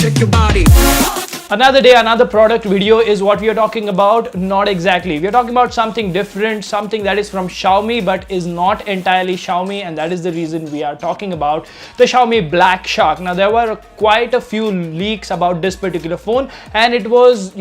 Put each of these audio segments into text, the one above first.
shake your body. Another day, another product video is what we are talking about. Not exactly. We are talking about something different, something that is from Xiaomi but is not entirely Xiaomi, and that is the reason we are talking about the Xiaomi Black Shark. Now, there were quite a few leaks about this particular phone, and it was,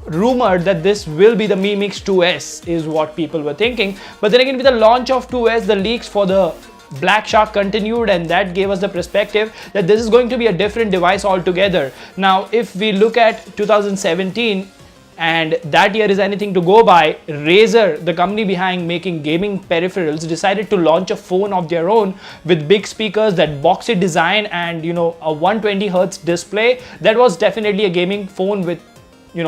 rumored that this will be the Mi Mix 2S is what people were thinking. But then again, with the launch of 2S, the leaks for the Black Shark continued, and that gave us the perspective that this is going to be a different device altogether. Now, if we look at 2017, and that year is anything to go by, Razer, the company behind making gaming peripherals, decided to launch a phone of their own with big speakers, that boxy design, and a 120Hz display. That was definitely a gaming phone with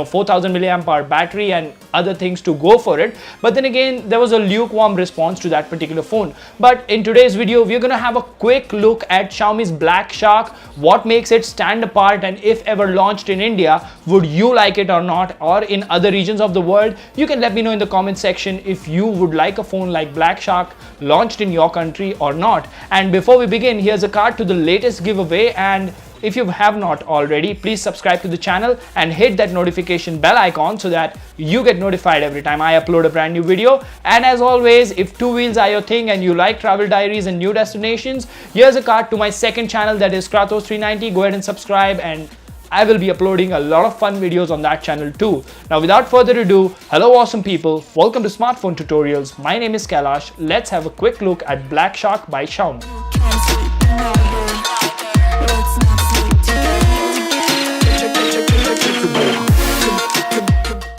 4000 milliamp hour battery and other things to go for it. But then again, there was a lukewarm response to that particular phone. But in today's video, we're going to have a quick look at Xiaomi's Black Shark, what makes it stand apart, and if ever launched in India, would you like it or not, or in other regions of the world. You can let me know in the comment section if you would like a phone like Black Shark launched in your country or not. And before we begin, here's a card to the latest giveaway, and if you have not already, please subscribe to the channel and hit that notification bell icon so that you get notified every time I upload a brand new video. And as always, if two wheels are your thing and you like travel diaries and new destinations, here's a card to my second channel, that is Kratos 390. Go ahead and subscribe, and I will be uploading a lot of fun videos on that channel too. Now, without further ado, hello awesome people, welcome to Smartphone Tutorials. My name is Kailash. Let's have a quick look at Black Shark by Xiaomi.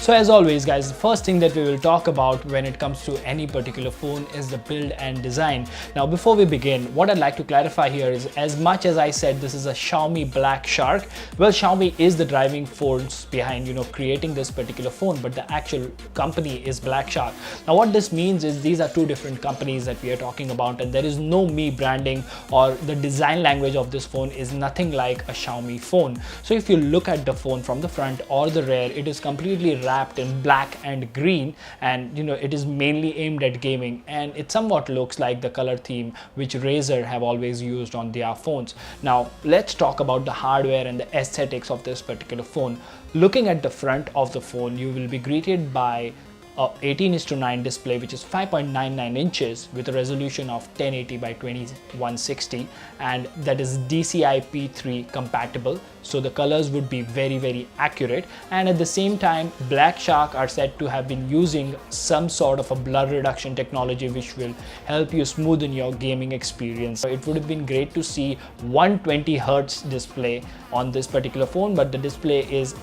So as always guys, the first thing that we will talk about when it comes to any particular phone is the build and design. Now, before we begin, what I'd like to clarify here is, as much as I said this is a Xiaomi Black Shark, well, Xiaomi is the driving force behind creating this particular phone, but the actual company is Black Shark. Now, what this means is these are two different companies that we are talking about, and there is no Mi branding, or the design language of this phone is nothing like a Xiaomi phone. So if you look at the phone from the front or the rear, it is completely wrapped in black and green, and it is mainly aimed at gaming, and it somewhat looks like the color theme which Razer have always used on their phones. Now, let's talk about the hardware and the aesthetics of this particular phone. Looking at the front of the phone, you will be greeted by a 18:9 display, which is 5.99 inches with a resolution of 1080 by 2160, and that is DCI P3 compatible, so the colors would be very accurate. And at the same time, Black Shark are said to have been using some sort of a blur reduction technology which will help you smoothen your gaming experience. It would have been great to see 120Hz display on this particular phone, but the display is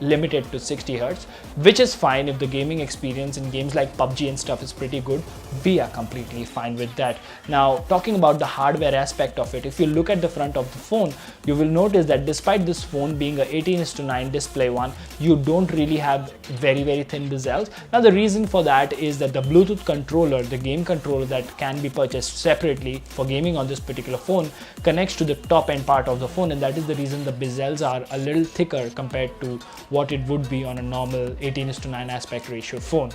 limited to 60Hz, which is fine if the gaming experience in games like PUBG and stuff is pretty good. We are completely fine with that. Now, talking about the hardware aspect of it, if you look at the front of the phone, you will notice that despite this phone being a 18:9 display one, you don't really have very thin bezels. Now, the reason for that is that the Bluetooth controller, the game controller that can be purchased separately for gaming on this particular phone, connects to the top end part of the phone, and that is the reason the bezels are a little thicker compared to what it would be on a normal 18:9 aspect ratio phone.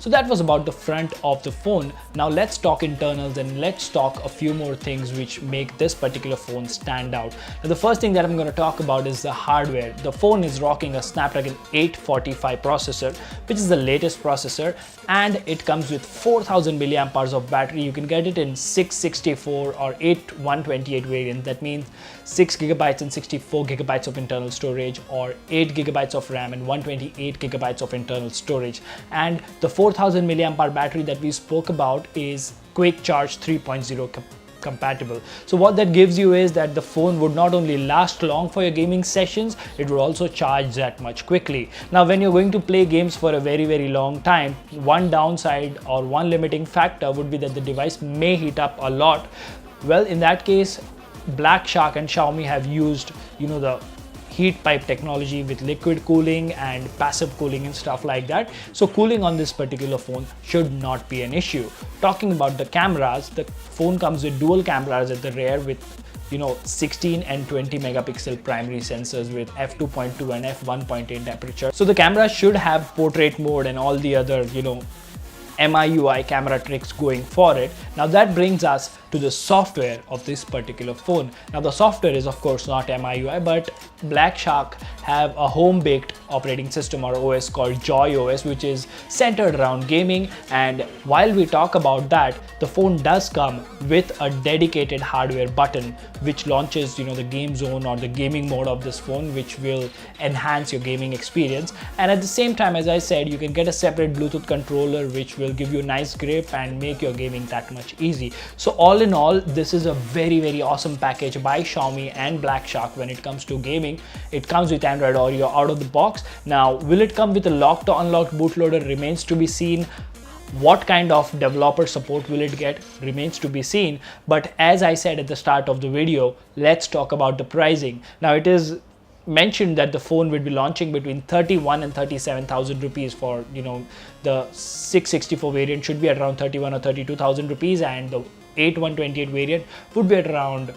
So that was about the front of the phone. Now let's talk internals, and let's talk a few more things which make this particular phone stand out. Now, the first thing that I'm going to talk about is the hardware. The phone is rocking a Snapdragon 845 processor, which is the latest processor, and it comes with 4000 milliamp hours of battery. You can get it in 664 or 8128 variant. That means 6 GB and 64 GB of internal storage, or 8 GB of RAM and 128 GB of internal storage. And the 4000 milliamp hour battery that we spoke about is Quick Charge 3.0 compatible. So what that gives you is that the phone would not only last long for your gaming sessions, it would also charge that much quickly. Now, when you're going to play games for a very long time, one downside or one limiting factor would be that the device may heat up a lot. Well, in that case, Black Shark and Xiaomi have used the heat pipe technology with liquid cooling and passive cooling and stuff like that. So cooling on this particular phone should not be an issue. Talking about the cameras, the phone comes with dual cameras at the rear with 16 and 20 megapixel primary sensors with f2.2 and f1.8 aperture. So the camera should have portrait mode and all the other MIUI camera tricks going for it. Now that brings us to the software of this particular phone. Now the software is of course not MIUI, but Black Shark have a home-baked operating system or OS called Joy OS, which is centered around gaming. And while we talk about that, the phone does come with a dedicated hardware button which launches the game zone or the gaming mode of this phone, which will enhance your gaming experience. And at the same time, as I said, you can get a separate Bluetooth controller which will give you a nice grip and make your gaming that much easy. So all in all, this is a very awesome package by Xiaomi and Black Shark when it comes to gaming. It comes with Android Oreo out of the box. Now, will it come with a locked or unlocked bootloader remains to be seen. What kind of developer support will it get remains to be seen. But as I said at the start of the video, let's talk about the pricing. Now, it is mentioned that the phone will be launching between 31 and 37,000 rupees for the 664 variant should be at around 31 or 32,000 rupees, and the 8128 variant would be at around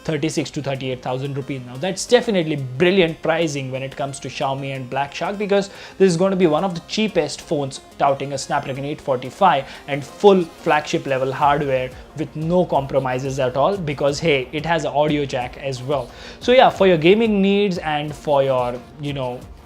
36 to 38,000 rupees. Now that's definitely brilliant pricing when it comes to Xiaomi and Black Shark, because this is going to be one of the cheapest phones touting a Snapdragon 845 and full flagship level hardware with no compromises at all, because hey, it has an audio jack as well. So yeah, for your gaming needs and for your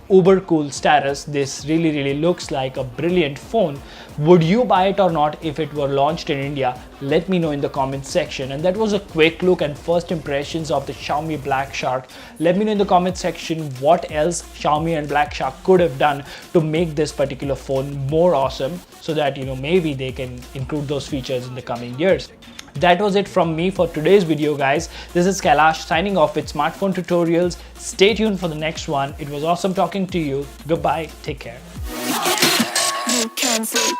uber cool status, this really looks like a brilliant phone. Would you buy it or not if it were launched in India? Let me know in the comment section. And that was a quick look and first impressions of the Xiaomi Black Shark. Let me know in the comment section what else Xiaomi and Black Shark could have done to make this particular phone more awesome, so that maybe they can include those features in the coming years. That was it from me for today's video, guys. This is Kailash signing off with Smartphone Tutorials. Stay tuned for the next one. It was awesome talking to you. Goodbye. Take care. You can see